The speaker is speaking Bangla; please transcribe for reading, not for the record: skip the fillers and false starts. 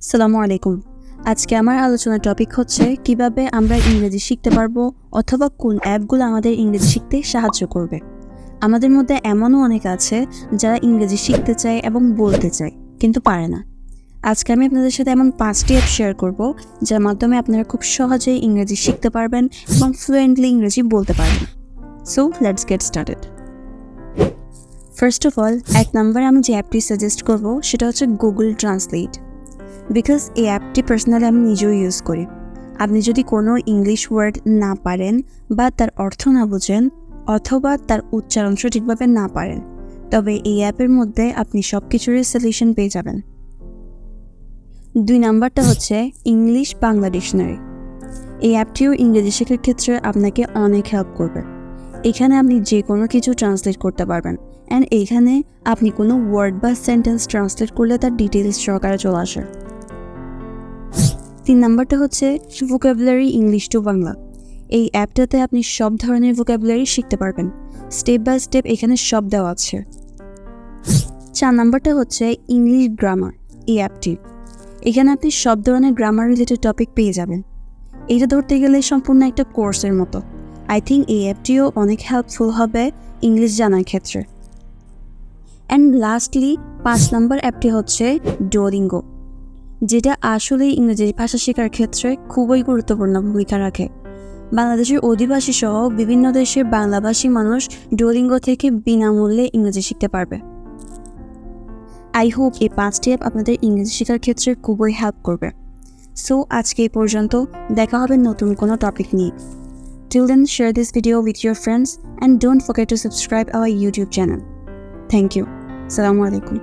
আসসালামু আলাইকুম। আজকে আমার আলোচনার টপিক হচ্ছে কিভাবে আমরা ইংরেজি শিখতে পারবো অথবা কোন অ্যাপগুলো আমাদের ইংরেজি শিখতে সাহায্য করবে। আমাদের মধ্যে এমনও অনেক আছে যারা ইংরেজি শিখতে চায় এবং বলতে চায় কিন্তু পারে না। আজকে আমি আপনাদের সাথে এমন 5টি অ্যাপ শেয়ার করব যার মাধ্যমে আপনারা খুব সহজেই ইংরেজি শিখতে পারবেন এবং ফ্লুয়েন্টলি ইংরেজি বলতে পারবেন। So let's get started. First of all, 1 নম্বরে আমি যে অ্যাপটি সাজেস্ট করব সেটা হচ্ছে গুগল ট্রান্সলেট। বিকজ এই অ্যাপটি পার্সোনালি আমি নিজেও ইউজ করি। আপনি যদি কোনো ইংলিশ ওয়ার্ড না পারেন বা তার অর্থ না বুঝেন অথবা তার উচ্চারণ সঠিকভাবে না পারেন, তবে এই অ্যাপের মধ্যে আপনি সব কিছুরই সলিউশন পেয়ে যাবেন। 2 নাম্বারটা হচ্ছে ইংলিশ বাংলা ডিকশনারি। এই অ্যাপটিও ইংরেজি শেখার ক্ষেত্রে আপনাকে অনেক হেল্প করবে। এখানে আপনি যে কোনো কিছু ট্রান্সলেট করতে পারবেন অ্যান্ড এইখানে আপনি কোনো ওয়ার্ড বা সেন্টেন্স ট্রান্সলেট করলে তার ডিটেলস সহকারে চলে আসে। 3 নাম্বারটা হচ্ছে ভোকাবুলারি ইংলিশ টু বাংলা। এই অ্যাপটাতে আপনি সব ধরনের ভোকাবুলারি শিখতে পারবেন, স্টেপ বাই স্টেপ এখানে সব দেওয়া আছে। 4 নাম্বারটা হচ্ছে ইংলিশ গ্রামার। এই অ্যাপটি, এখানে আপনি সব ধরনের গ্রামার রিলেটেড টপিক পেয়ে যাবেন। এইটা ধরতে গেলে সম্পূর্ণ একটা কোর্সের মতো। আই থিঙ্ক এই অ্যাপটিও অনেক হেল্পফুল হবে ইংলিশ জানার ক্ষেত্রে। অ্যান্ড লাস্টলি 5 নাম্বার অ্যাপটি হচ্ছে ডুওলিঙ্গো, যেটা আসলে ইংরেজি ভাষা শেখার ক্ষেত্রে খুবই গুরুত্বপূর্ণ ভূমিকা রাখে। বাংলাদেশের অধিবাসী সহ বিভিন্ন দেশের বাংলাভাষী মানুষ ডুওলিঙ্গো থেকে বিনামূল্যে ইংরেজি শিখতে পারবে। আই হোপ এই 5টি অ্যাপ আপনাদের ইংরেজি শেখার ক্ষেত্রে খুবই হেল্প করবে। সো আজকে এই পর্যন্ত, দেখা হবে নতুন কোনো টপিক নিয়ে। Till then, share this video with your friends and don't forget to subscribe our YouTube channel. Thank you. Assalamu alaikum.